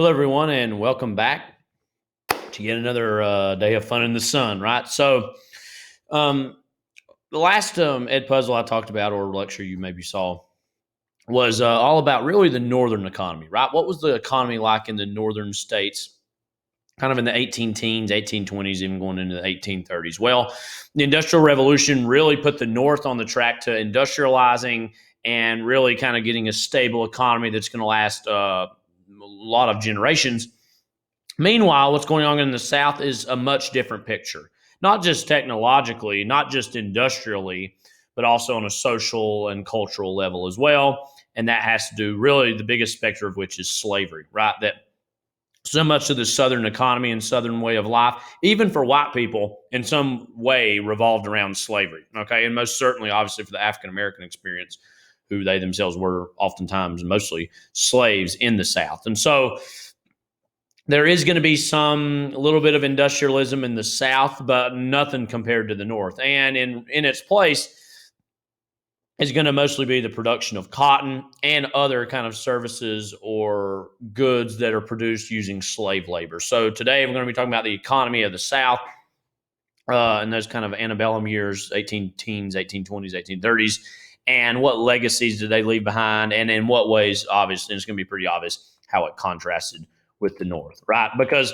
Hello, everyone, and welcome back to yet another day of fun in the sun, right? Um, the last Ed puzzle I talked about, or lecture you maybe saw, was all about really the northern economy, right? What was the economy like in the northern states, kind of in the 18 teens, 1820s, even going into the 1830s? Well, the Industrial Revolution really put the North on the track to industrializing and really kind of getting a stable economy that's going to last a lot of generations. Meanwhile, what's going on in the South is a much different picture, not just technologically, not just industrially, but also on a social and cultural level as well. And that has to do really the biggest specter of which is slavery, right? That so much of the Southern economy and Southern way of life, even for white people, in some way revolved around slavery. Okay. And most certainly, obviously, for the African American experience, who they themselves were oftentimes mostly slaves in the South. And so there is going to be a little bit of industrialism in the South, but nothing compared to the North. And in its place is going to mostly be the production of cotton and other kind of services or goods that are produced using slave labor. So today we're going to be talking about the economy of the South in those kind of antebellum years, 18 teens, 1820s, 1830s, and what legacies did they leave behind, and in what ways, obviously, it's going to be pretty obvious how it contrasted with the North, right? Because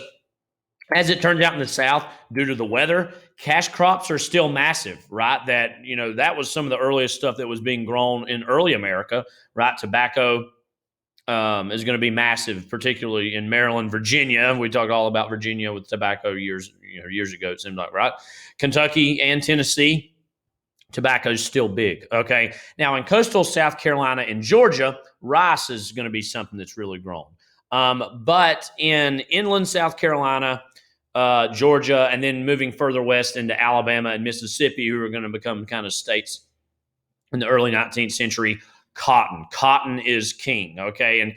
as it turns out in the South, due to the weather, cash crops are still massive, right? That was some of the earliest stuff that was being grown in early America, right? Tobacco is going to be massive, particularly in Maryland, Virginia. We talked all about Virginia with tobacco years ago, it seemed like, right? Kentucky and Tennessee, tobacco is still big. Okay. Now, in coastal South Carolina and Georgia, rice is going to be something that's really grown. But in inland South Carolina, Georgia, and then moving further west into Alabama and Mississippi, who are going to become kind of states in the early 19th century, cotton. Cotton is king, okay? And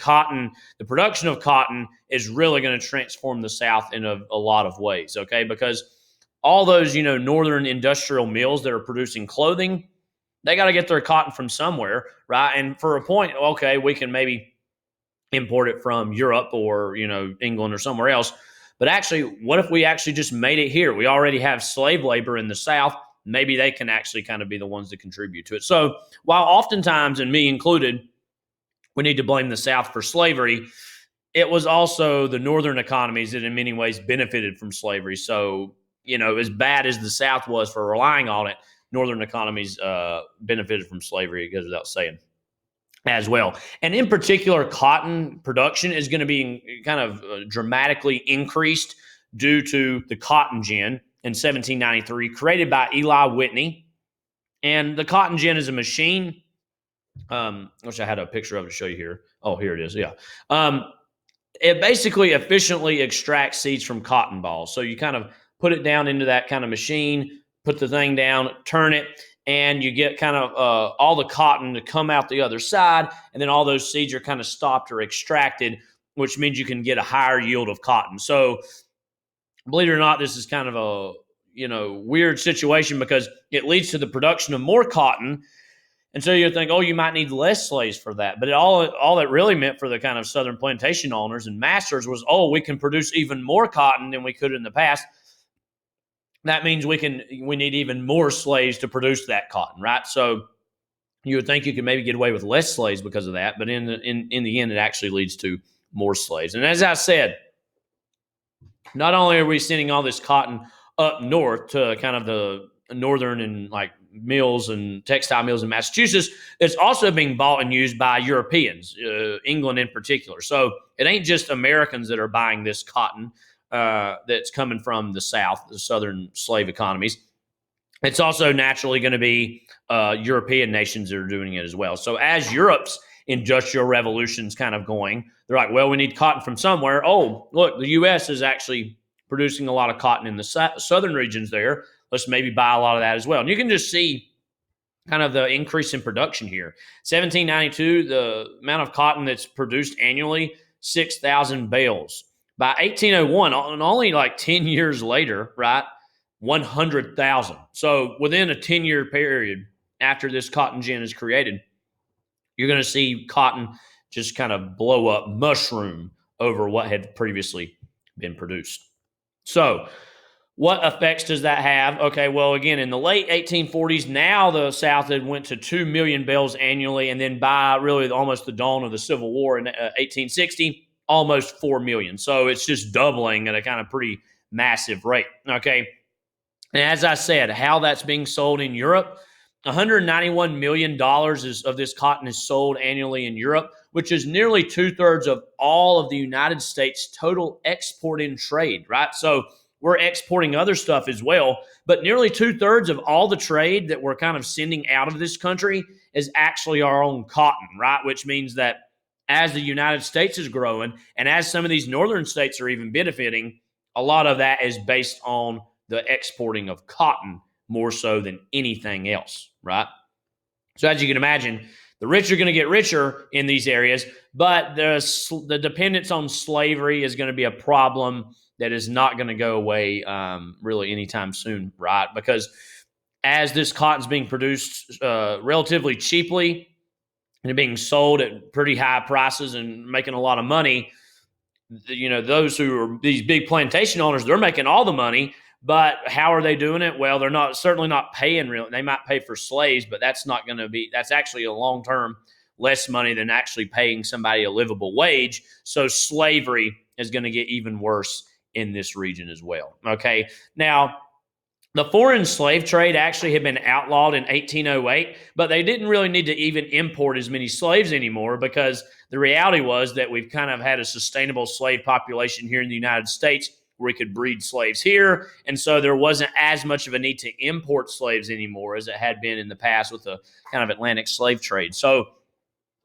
the production of cotton is really going to transform the South in a lot of ways, okay? Because all those, northern industrial mills that are producing clothing, they got to get their cotton from somewhere, right? And for a point, okay, we can maybe import it from Europe or, England or somewhere else. But actually, what if we actually just made it here? We already have slave labor in the South. Maybe they can actually kind of be the ones that contribute to it. So while oftentimes, and me included, we need to blame the South for slavery, it was also the northern economies that in many ways benefited from slavery. So, as bad as the South was for relying on it, northern economies benefited from slavery, it goes without saying, as well. And in particular, cotton production is going to be kind of dramatically increased due to the cotton gin in 1793, created by Eli Whitney. And the cotton gin is a machine. I wish I had a picture of it to show you here. Oh, here it is. Yeah. It basically efficiently extracts seeds from cotton balls. So you kind of put it down into that kind of machine, put the thing down, turn it, and you get kind of all the cotton to come out the other side, and then all those seeds are kind of stopped or extracted, which means you can get a higher yield of cotton. So believe it or not, this is kind of a weird situation because it leads to the production of more cotton. And so you think, oh, you might need less slaves for that. But all it really meant for the kind of southern plantation owners and masters was, oh, we can produce even more cotton than we could in the past. That means we need even more slaves to produce that cotton, right? So you would think you could maybe get away with less slaves because of that, but in the end, it actually leads to more slaves. And as I said, not only are we sending all this cotton up north to kind of the northern and like mills and textile mills in Massachusetts, it's also being bought and used by Europeans, England in particular. So it ain't just Americans that are buying this cotton that's coming from the South, the southern slave economies. It's also naturally going to be European nations that are doing it as well. So as Europe's industrial revolution's kind of going, they're like, well, we need cotton from somewhere. Oh, look, the U.S. is actually producing a lot of cotton in the southern regions there. Let's maybe buy a lot of that as well. And you can just see kind of the increase in production here. 1792, the amount of cotton that's produced annually, 6,000 bales. By 1801, and only like 10 years later, right, 100,000. So within a 10-year period after this cotton gin is created, you're going to see cotton just kind of blow up, mushroom over what had previously been produced. So, what effects does that have? Okay, well, again, in the late 1840s, now the South had went to 2 million bales annually, and then by really almost the dawn of the Civil War in 1860, almost 4 million. So it's just doubling at a kind of pretty massive rate. Okay, and as I said, how that's being sold in Europe, $191 million of this cotton is sold annually in Europe, which is nearly 2/3 of all of the United States' total export in trade, right? So we're exporting other stuff as well, but nearly 2/3 of all the trade that we're kind of sending out of this country is actually our own cotton, right? Which means that as the United States is growing and as some of these northern states are even benefiting, a lot of that is based on the exporting of cotton more so than anything else, right? So as you can imagine, the rich are going to get richer in these areas, but the dependence on slavery is going to be a problem that is not going to go away really anytime soon, right? Because as this cotton's being produced relatively cheaply and being sold at pretty high prices and making a lot of money, those who are these big plantation owners, they're making all the money. But how are they doing it? Well, they're certainly not paying real. They might pay for slaves, but that's actually a long-term less money than actually paying somebody a livable wage. So slavery is going to get even worse in this region as well. Okay. Now, the foreign slave trade actually had been outlawed in 1808, but they didn't really need to even import as many slaves anymore because the reality was that we've kind of had a sustainable slave population here in the United States where we could breed slaves here. And so there wasn't as much of a need to import slaves anymore as it had been in the past with the kind of Atlantic slave trade. So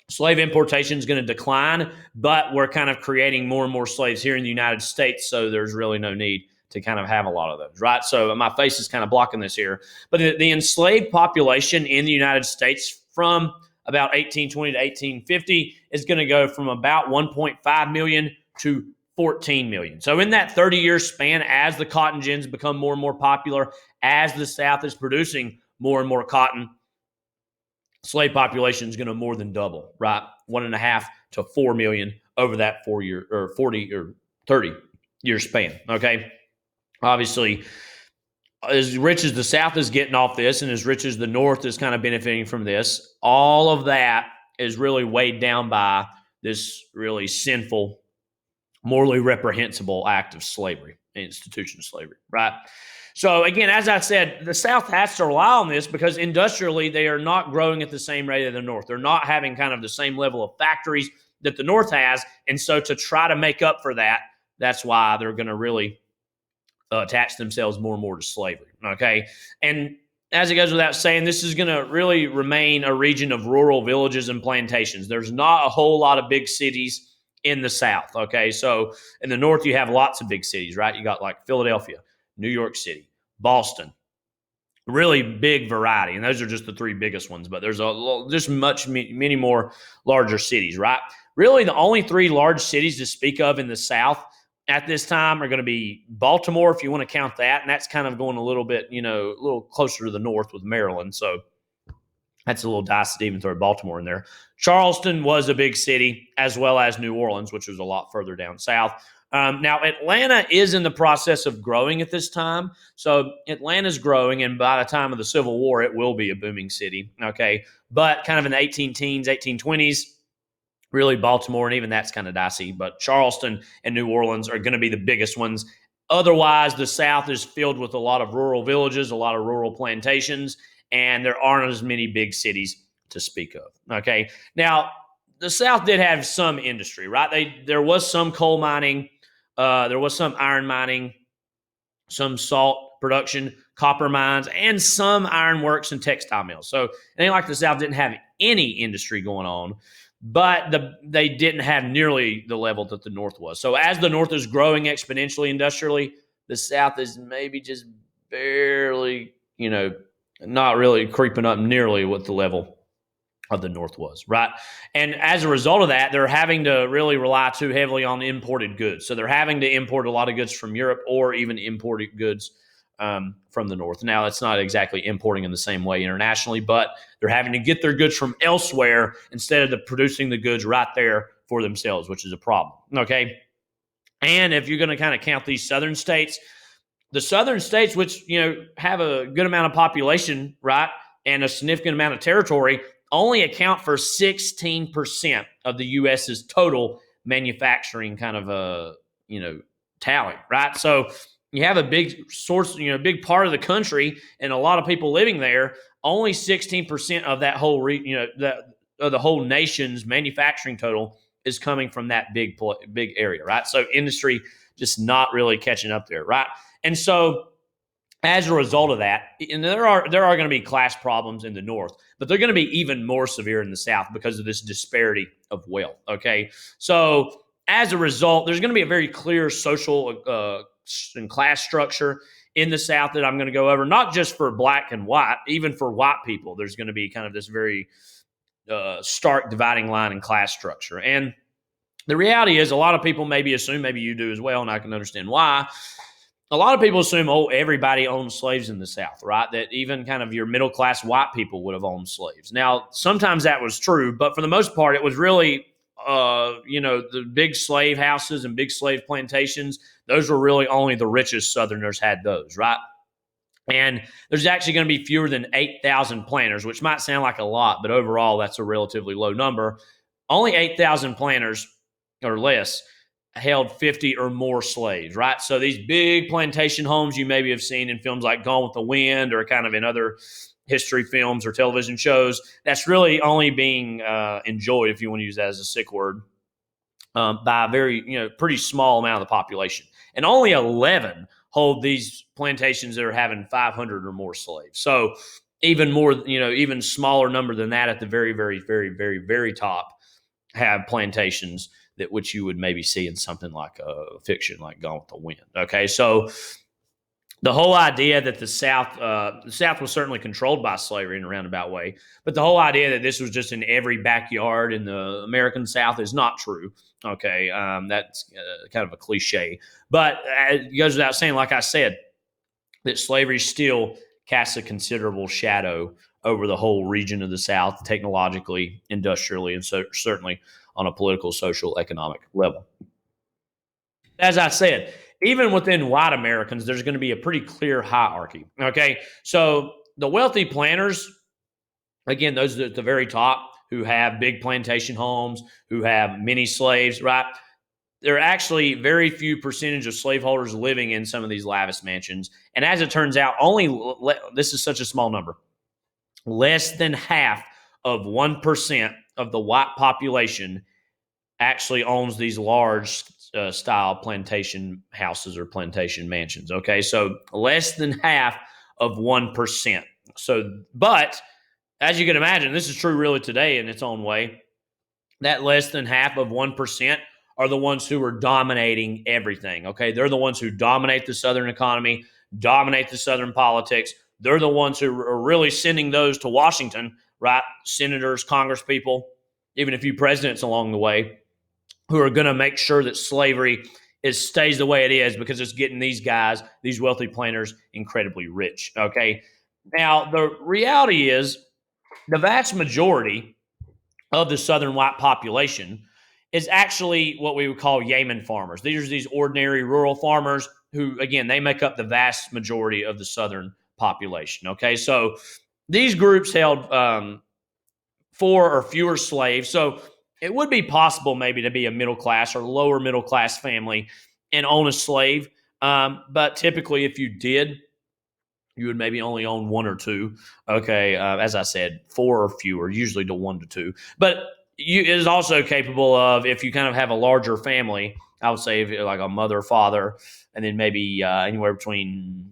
slave importation is going to decline, but we're kind of creating more and more slaves here in the United States. So there's really no need to kind of have a lot of those, right? So my face is kind of blocking this here. But the enslaved population in the United States from about 1820 to 1850 is going to go from about 1.5 million to 14 million. So in that 30-year span, as the cotton gins become more and more popular, as the South is producing more and more cotton, slave population is going to more than double, right? 1.5 to 4 million over that 4-year or 40 or 30-year span. Okay. Obviously, as rich as the South is getting off this and as rich as the North is kind of benefiting from this, all of that is really weighed down by this really sinful, morally reprehensible act of slavery, institution of slavery, right? So again, as I said, the South has to rely on this because industrially they are not growing at the same rate of the North. They're not having kind of the same level of factories that the North has. And so to try to make up for that, that's why they're going to really attach themselves more and more to slavery, okay? And as it goes without saying, this is going to really remain a region of rural villages and plantations. There's not a whole lot of big cities in the South, okay? So in the North, you have lots of big cities, right? You got like Philadelphia, New York City, Boston, really big variety. And those are just the three biggest ones, but there's many more larger cities, right? Really, the only three large cities to speak of in the South at this time are going to be Baltimore, if you want to count that. And that's kind of going a little bit, a little closer to the north with Maryland. So that's a little dicey to even throw Baltimore in there. Charleston was a big city, as well as New Orleans, which was a lot further down south. Now, Atlanta is in the process of growing at this time. So Atlanta's growing, and by the time of the Civil War, it will be a booming city, okay? But kind of in the 1820s, really Baltimore, and even that's kind of dicey. But Charleston and New Orleans are going to be the biggest ones. Otherwise, the South is filled with a lot of rural villages, a lot of rural plantations, and there aren't as many big cities to speak of, okay? Now, the South did have some industry, right? There was some coal mining, there was some iron mining, some salt production, copper mines, and some ironworks and textile mills. So it ain't like the South didn't have any industry going on, but they didn't have nearly the level that the North was. So as the North is growing exponentially industrially, the South is maybe just barely, not really creeping up nearly what the level of the North was, right? And as a result of that, they're having to really rely too heavily on imported goods. So they're having to import a lot of goods from Europe or even imported goods from the North. Now, it's not exactly importing in the same way internationally, but they're having to get their goods from elsewhere instead of producing the goods right there for themselves, which is a problem, okay? And if you're going to kind of count these southern states, the southern states, which, have a good amount of population, right, and a significant amount of territory, only account for 16% of the U.S.'s total manufacturing kind of tally, right? So you have a big source, big part of the country, and a lot of people living there. Only 16% of that whole, of the whole nation's manufacturing total is coming from that big area, right? So industry just not really catching up there, right? And so as a result of that, and there are going to be class problems in the North, but they're going to be even more severe in the South because of this disparity of wealth. Okay, so as a result, there's going to be a very clear social and class structure in the South that I'm going to go over, not just for black and white, even for white people. There's going to be kind of this very stark dividing line in class structure. And the reality is, a lot of people maybe assume, maybe you do as well, and I can understand why. A lot of people assume, everybody owned slaves in the South, right? That even kind of your middle-class white people would have owned slaves. Now, sometimes that was true, but for the most part, it was really, the big slave houses and big slave plantations. Those were really only the richest Southerners had those, right? And there's actually going to be fewer than 8,000 planters, which might sound like a lot, but overall, that's a relatively low number. Only 8,000 planters or less held 50 or more slaves, right? So these big plantation homes you maybe have seen in films like Gone with the Wind or kind of in other history films or television shows, that's really only being enjoyed, if you want to use that as a sick word, by a very, pretty small amount of the population. And only 11 hold these plantations that are having 500 or more slaves. So even more, even smaller number than that at the very, very, very, very, very top have plantations that which you would maybe see in something like a fiction like Gone with the Wind. Okay, so the whole idea that the South was certainly controlled by slavery in a roundabout way, but the whole idea that this was just in every backyard in the American South is not true. Okay, that's kind of a cliche, but it goes without saying, like I said, that slavery still casts a considerable shadow over the whole region of the South, technologically, industrially, and so certainly on a political, social, economic level. As I said, even within white Americans, there's going to be a pretty clear hierarchy. Okay, so the wealthy planters, again, those at the very top who have big plantation homes, who have many slaves, right? There are actually very few percentage of slaveholders living in some of these lavish mansions. And as it turns out, this is such a small number, less than half of 1% of the white population actually owns these large style plantation houses or plantation mansions. Okay, so less than half of 1%. So, but as you can imagine, this is true really today in its own way. That less than half of 1% are the ones who are dominating everything. Okay, they're the ones who dominate the Southern economy, dominate the Southern politics. They're the ones who are really sending those to Washington, right? Senators, congresspeople, even a few presidents along the way, who are going to make sure that slavery stays the way it is because it's getting these guys, these wealthy planters, incredibly rich. Okay. Now, the reality is the vast majority of the Southern white population is actually what we would call yeoman farmers. These are these ordinary rural farmers who, again, they make up the vast majority of the Southern population. Okay. So these groups held 4 or fewer slaves. So it would be possible maybe to be a middle class or lower middle class family and own a slave. But typically, if you did, you would maybe only own 1 or 2. Okay. As I said, 4 or fewer, usually to 1 to 2. But it is also capable of, if you kind of have a larger family, I would say if you're like a mother, father, and then maybe anywhere between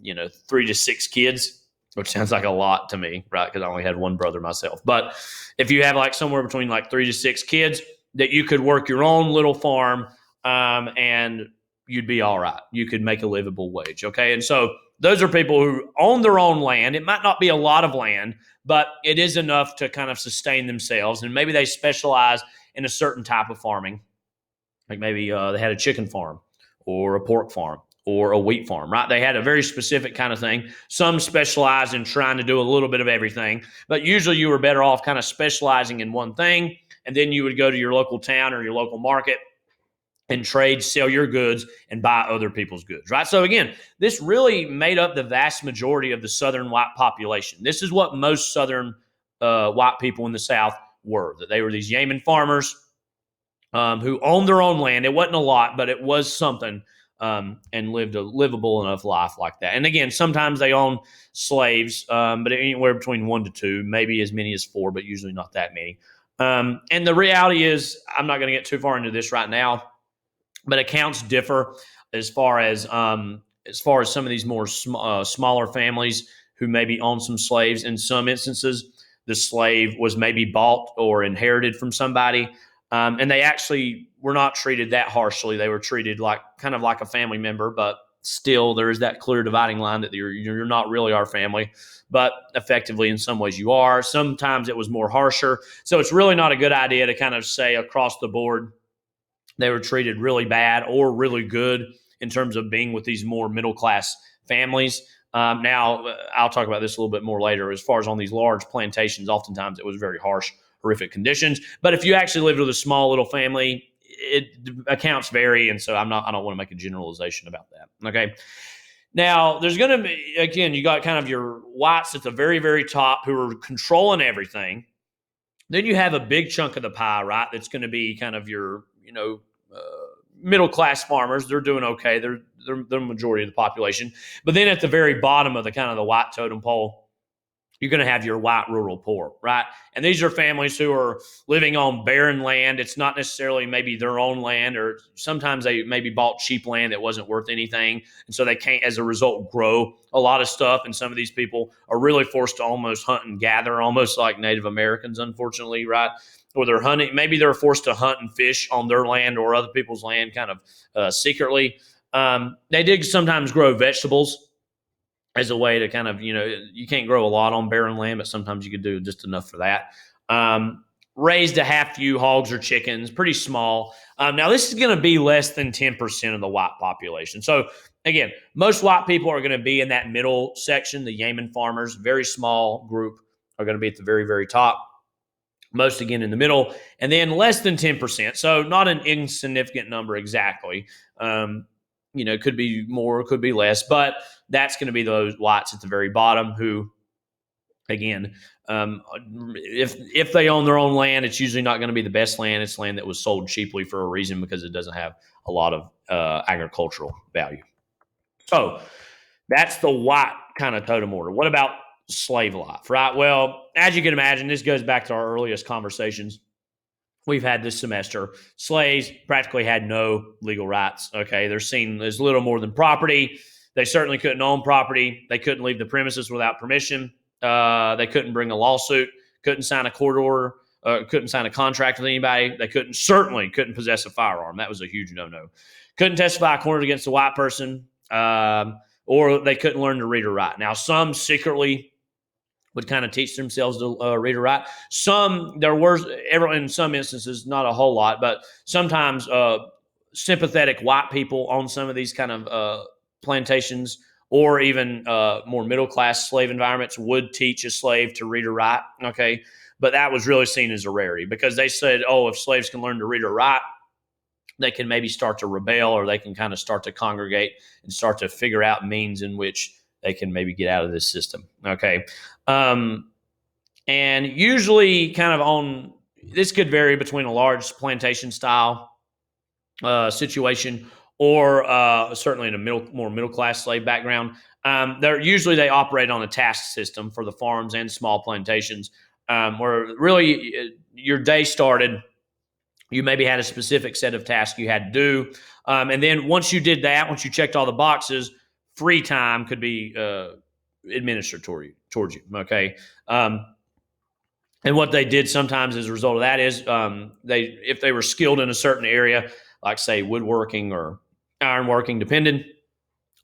3 to 6 kids, which sounds like a lot to me, right? Because I only had 1 brother myself. But if you have like somewhere between like 3 to 6 kids, that you could work your own little farm and you'd be all right. You could make a livable wage. Okay. And so those are people who own their own land. It might not be a lot of land, but it is enough to kind of sustain themselves. And maybe they specialize in a certain type of farming. Like maybe they had a chicken farm or a pork farm or a wheat farm, right? They had a very specific kind of thing. Some specialized in trying to do a little bit of everything, but usually you were better off kind of specializing in one thing. And then you would go to your local town or your local market and trade, sell your goods, and buy other people's goods, right? So again, this really made up the vast majority of the Southern white population. This is what most Southern white people in the South were, that they were these yeoman farmers who owned their own land. It wasn't a lot, but it was something, and lived a livable enough life like that. And again, sometimes they owned slaves, but anywhere between 1 to 2, maybe as many as 4, but usually not that many. And the reality is, I'm not going to get too far into this right now, but accounts differ as far as some of these more smaller families who maybe own some slaves. In some instances, the slave was maybe bought or inherited from somebody, and they actually were not treated that harshly. They were treated kind of like a family member, but still there is that clear dividing line that you're not really our family, but effectively in some ways you are. Sometimes it was more harsher. So it's really not a good idea to kind of say across the board they were treated really bad or really good in terms of being with these more middle class families. Now, I'll talk about this a little bit more later. As far as on these large plantations, oftentimes it was very harsh, horrific conditions. But if you actually lived with a small little family, accounts vary, and so I don't want to make a generalization about that. Okay. Now, there's going to be, again, you got kind of your whites at the very, very top who are controlling everything. Then you have a big chunk of the pie, right? That's going to be kind of your, middle class farmers. They're doing okay. They're the majority of the population. But then at the very bottom of the kind of the white totem pole, you're going to have your white rural poor, right? And these are families who are living on barren land. It's not necessarily maybe their own land, or sometimes they maybe bought cheap land that wasn't worth anything. And so they can't, as a result, grow a lot of stuff. And some of these people are really forced to almost hunt and gather, almost like Native Americans, unfortunately, right? Or they're hunting, maybe they're forced to hunt and fish on their land or other people's land kind of secretly. They did sometimes grow vegetables as a way to kind of, you can't grow a lot on barren land, but sometimes you could do just enough for that. Raised a half few hogs or chickens, pretty small. Now, this is going to be less than 10% of the white population. So, again, most white people are going to be in that middle section, the yeoman farmers, very small group are going to be at the very, very top. Most, again, in the middle, and then less than 10%. So not an insignificant number exactly. Could be more, could be less, but that's going to be those whites at the very bottom who, again, if they own their own land, it's usually not going to be the best land. It's land that was sold cheaply for a reason because it doesn't have a lot of agricultural value. So that's the white kind of totem order. What about slave life, right? Well, as you can imagine, this goes back to our earliest conversations we've had this semester. Slaves practically had no legal rights. Okay, they're seen as little more than property. They certainly couldn't own property. They couldn't leave the premises without permission. They couldn't bring a lawsuit. Couldn't sign a court order. Couldn't sign a contract with anybody. They certainly couldn't possess a firearm. That was a huge no-no. Couldn't testify court against a white person, or they couldn't learn to read or write. Now, some secretly would kind of teach themselves to read or write. In some instances, not a whole lot, but sometimes sympathetic white people on some of these kind of plantations, or even more middle-class slave environments, would teach a slave to read or write, okay? But that was really seen as a rarity because they said, if slaves can learn to read or write, they can maybe start to rebel, or they can kind of start to congregate and start to figure out means in which they can maybe get out of this system, okay? And usually this could vary between a large plantation style situation or certainly in a more middle-class slave background. They operate on a task system for the farms and small plantations, where really your day started, you maybe had a specific set of tasks you had to do. And then once you did that, once you checked all the boxes, free time could be administered towards you. Okay. And what they did sometimes as a result of that is if they were skilled in a certain area, like say woodworking or ironworking, depending,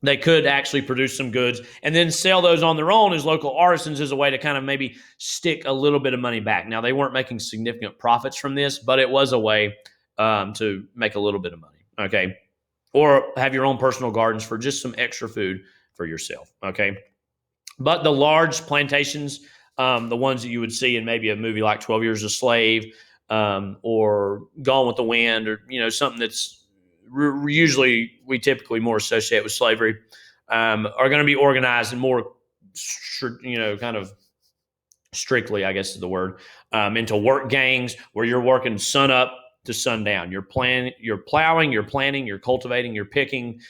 they could actually produce some goods and then sell those on their own as local artisans as a way to kind of maybe stick a little bit of money back. Now, they weren't making significant profits from this, but it was a way to make a little bit of money, okay? Or have your own personal gardens for just some extra food for yourself, okay? But the large plantations, the ones that you would see in maybe a movie like 12 Years a Slave, or Gone with the Wind, or something that's usually we typically more associate with slavery, are going to be organized in more, kind of strictly, I guess is the word, into work gangs where you're working sun up to sundown. You're plowing, you're planting, you're cultivating, you're picking.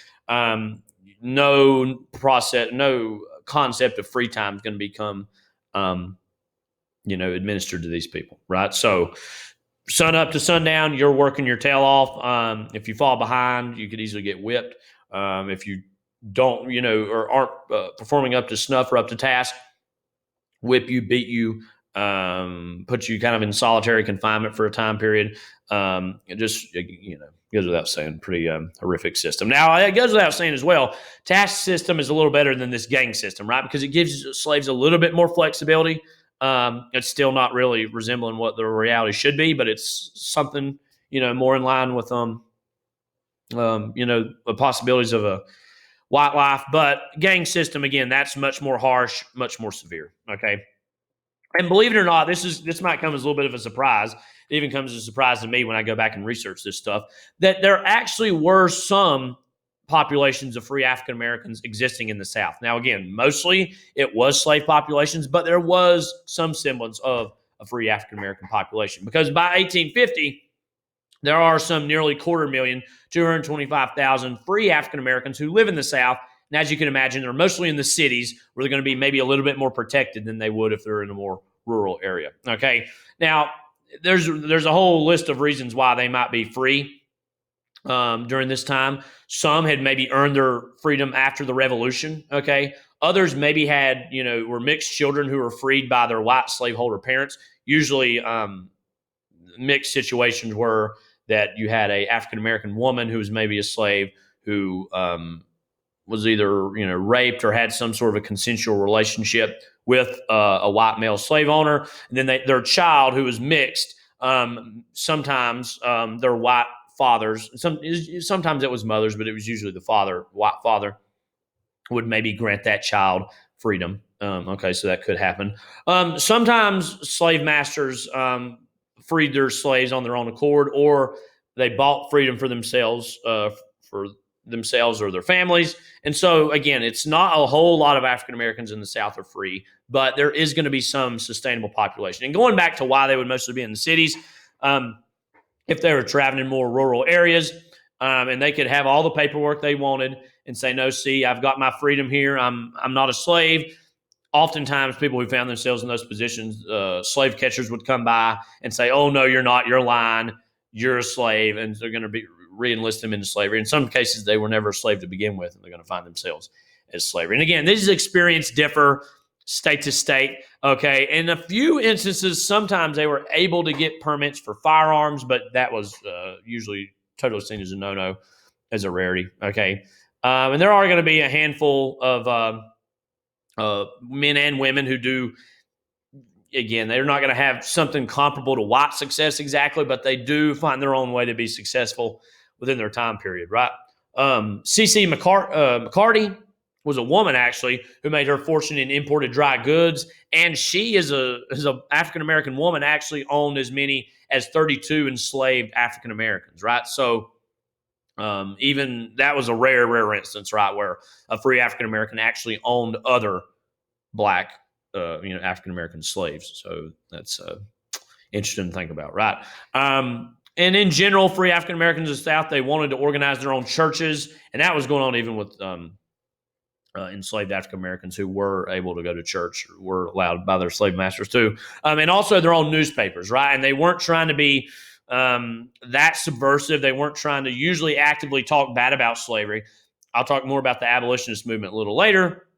No concept of free time is going to become, administered to these people, right? So sun up to sundown, you're working your tail off. If you fall behind, you could easily get whipped. If you don't, or aren't performing up to snuff or up to task, whip you, beat you, put you kind of in solitary confinement for a time period. It just, goes without saying, pretty horrific system. Now, it goes without saying as well, task system is a little better than this gang system, right? Because it gives slaves a little bit more flexibility. It's still not really resembling what the reality should be, but it's something, more in line with, the possibilities of a white life. But gang system, again, that's much more harsh, much more severe. Okay. And believe it or not, this might come as a little bit of a surprise. It even comes as a surprise to me when I go back and research this stuff, that there actually were some populations of free African Americans existing in the South. Now, again, mostly it was slave populations, but there was some semblance of a free African American population, because by 1850, there are some nearly 225,000 free African Americans who live in the South. And as you can imagine, they're mostly in the cities where they're going to be maybe a little bit more protected than they would if they're in a more rural area. Okay. Now, there's a whole list of reasons why they might be free during this time. Some had maybe earned their freedom after the Revolution. Okay. Others maybe had, were mixed children who were freed by their white slaveholder parents. Usually mixed situations were that you had a African-American woman who was maybe a slave who was either, raped or had some sort of a consensual relationship with a white male slave owner. And then their child, who was mixed, sometimes their white fathers, sometimes it was mothers, but it was usually the white father, would maybe grant that child freedom. Okay, so that could happen. Sometimes slave masters freed their slaves on their own accord, or they bought freedom for themselves or their families. And so, again, it's not a whole lot of African Americans in the South are free, but there is going to be some sustainable population. And going back to why they would mostly be in the cities, if they were traveling in more rural areas, and they could have all the paperwork they wanted and say, no, see, I've got my freedom here. I'm not a slave. Oftentimes, people who found themselves in those positions, slave catchers would come by and say, oh, no, you're not. You're lying. You're a slave. And they're going to re-enlist them into slavery. In some cases, they were never a slave to begin with, and they're going to find themselves as slavery. And again, these experiences differ state to state. Okay. In a few instances, sometimes they were able to get permits for firearms, but that was usually totally seen as a no-no, as a rarity. Okay. And there are going to be a handful of men and women who do, again, they're not going to have something comparable to white success exactly, but they do find their own way to be successful within their time period, right? C.C. McCarty was a woman, actually, who made her fortune in imported dry goods, and she is a African-American woman, actually owned as many as 32 enslaved African-Americans, right? So even that was a rare instance, right, where a free African-American actually owned other black African-American slaves. So that's interesting to think about, right? And in general, free African-Americans in the South, they wanted to organize their own churches, and that was going on even with enslaved African-Americans who were able to go to church, were allowed by their slave masters too. And also their own newspapers, right? And they weren't trying to be that subversive. They weren't trying to usually actively talk bad about slavery. I'll talk more about the abolitionist movement a little later.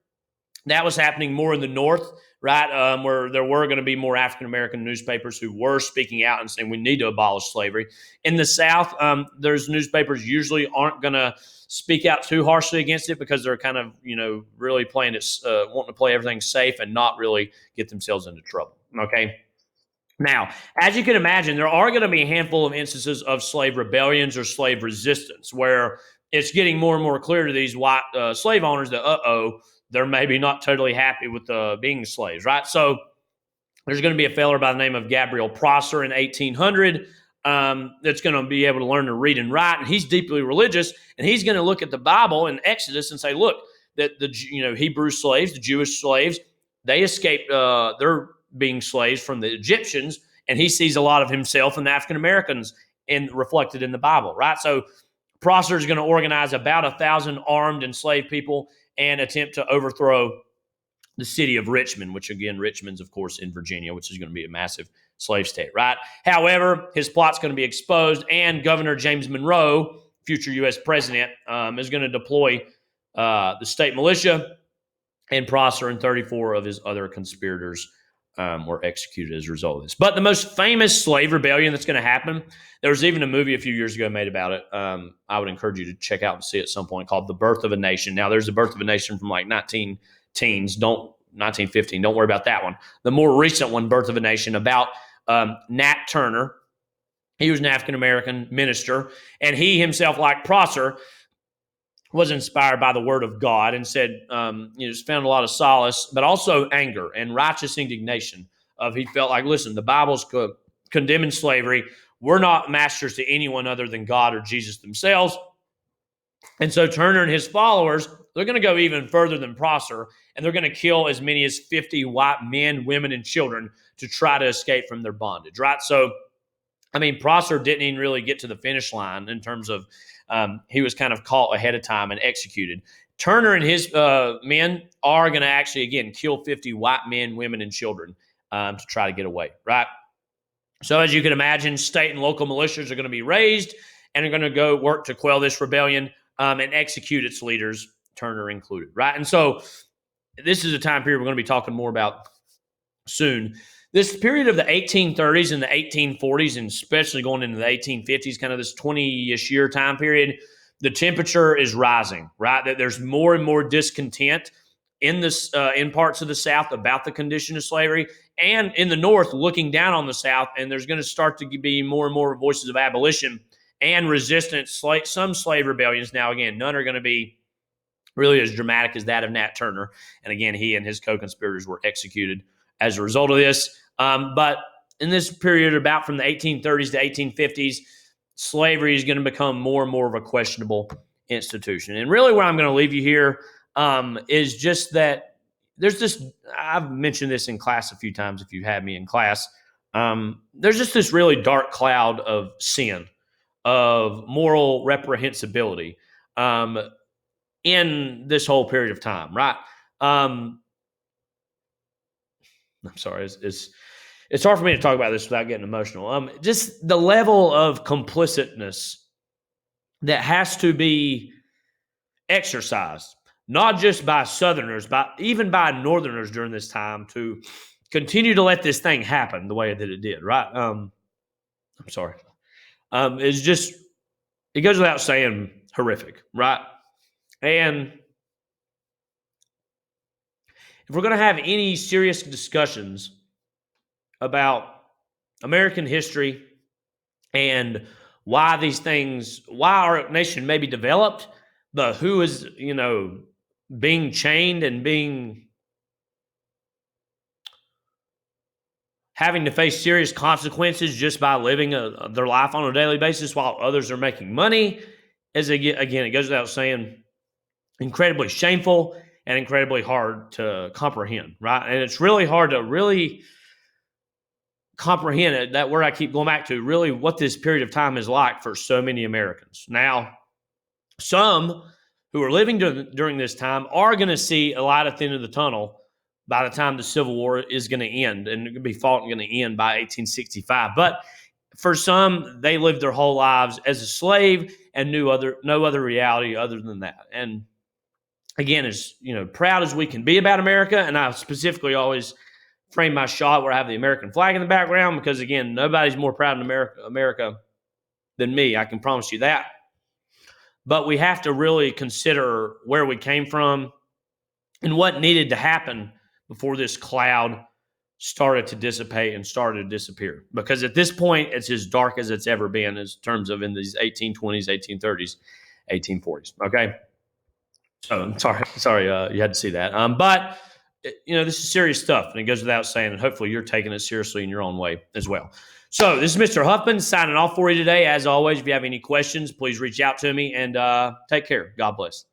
That was happening more in the North, right, where there were going to be more African-American newspapers who were speaking out and saying we need to abolish slavery. In the South, those newspapers usually aren't going to speak out too harshly against it because they're kind of, really playing it, wanting to play everything safe and not really get themselves into trouble, okay? Now, as you can imagine, there are going to be a handful of instances of slave rebellions or slave resistance where it's getting more and more clear to these white slave owners that, they're maybe not totally happy with being slaves, right? So there's going to be a fellow by the name of Gabriel Prosser in 1800 that's going to be able to learn to read and write, and he's deeply religious, and he's going to look at the Bible and Exodus and say, look, that the Hebrew slaves, the Jewish slaves, they escaped. They're being slaves from the Egyptians, and he sees a lot of himself and the African Americans reflected in the Bible, right? So Prosser is going to organize about 1,000 armed enslaved people and attempt to overthrow the city of Richmond, which again, Richmond's of course in Virginia, which is going to be a massive slave state, right? However, his plot's going to be exposed, and Governor James Monroe, future U.S. president, is going to deploy the state militia, and Prosser and 34 of his other conspirators were executed as a result of this. But the most famous slave rebellion that's going to happen, there was even a movie a few years ago made about it. I would encourage you to check out and see it at some point, called The Birth of a Nation. Now, there's The Birth of a Nation from like 1915. Don't worry about that one. The more recent one, Birth of a Nation, about Nat Turner. He was an African-American minister, and he himself, like Prosser, was inspired by the word of God and said, just found a lot of solace, but also anger and righteous indignation he felt like, listen, the Bible's condemning slavery. We're not masters to anyone other than God or Jesus themselves. And so Turner and his followers, they're going to go even further than Prosser, and they're going to kill as many as 50 white men, women, and children to try to escape from their bondage, right? So, I mean, Prosser didn't even really get to the finish line in terms of he was kind of caught ahead of time and executed. Turner and his men are going to actually, again, kill 50 white men, women, and children to try to get away, right? So as you can imagine, state and local militias are going to be raised and are going to go work to quell this rebellion and execute its leaders, Turner included, right? And so this is a time period we're going to be talking more about soon. This period of the 1830s and the 1840s, and especially going into the 1850s, kind of this 20-ish year time period, the temperature is rising, right? That there's more and more discontent in parts of the South about the condition of slavery, and in the North looking down on the South, and there's going to start to be more and more voices of abolition and resistance. Some slave rebellions, now again, none are going to be really as dramatic as that of Nat Turner, and again, he and his co-conspirators were executed as a result of this. But in this period, about from the 1830s to 1850s, slavery is going to become more and more of a questionable institution. And really where I'm going to leave you here is just that there's this, I've mentioned this in class a few times if you had me in class, there's just this really dark cloud of sin, of moral reprehensibility in this whole period of time, right? I'm sorry, it's hard for me to talk about this without getting emotional. Just the level of complicitness that has to be exercised, not just by Southerners, but even by Northerners during this time, to continue to let this thing happen the way that it did, right? I'm sorry. It's just, it goes without saying, horrific, right? And if we're going to have any serious discussions about American history and why our nation may be developed, but who is, being chained and having to face serious consequences just by living their life on a daily basis while others are making money, is, again, it goes without saying, incredibly shameful and incredibly hard to comprehend, right? And it's really hard to really comprehend it, that word I keep going back to, really what this period of time is like for so many Americans. Now, some who are living during this time are going to see a light at the end of the tunnel by the time the Civil War is going to end, and it's going to be fought and going to end by 1865. But for some, they lived their whole lives as a slave and knew no other reality other than that. And again, as proud as we can be about America, and I specifically always frame my shot where I have the American flag in the background, because again, nobody's more proud in America than me. I can promise you that. But we have to really consider where we came from and what needed to happen before this cloud started to dissipate and started to disappear. Because at this point, it's as dark as it's ever been in terms of in these 1820s, 1830s, 1840s. Okay. So I'm sorry, you had to see that. But this is serious stuff, and it goes without saying, and hopefully you're taking it seriously in your own way as well. So this is Mr. Huffman signing off for you today. As always, if you have any questions, please reach out to me and take care. God bless.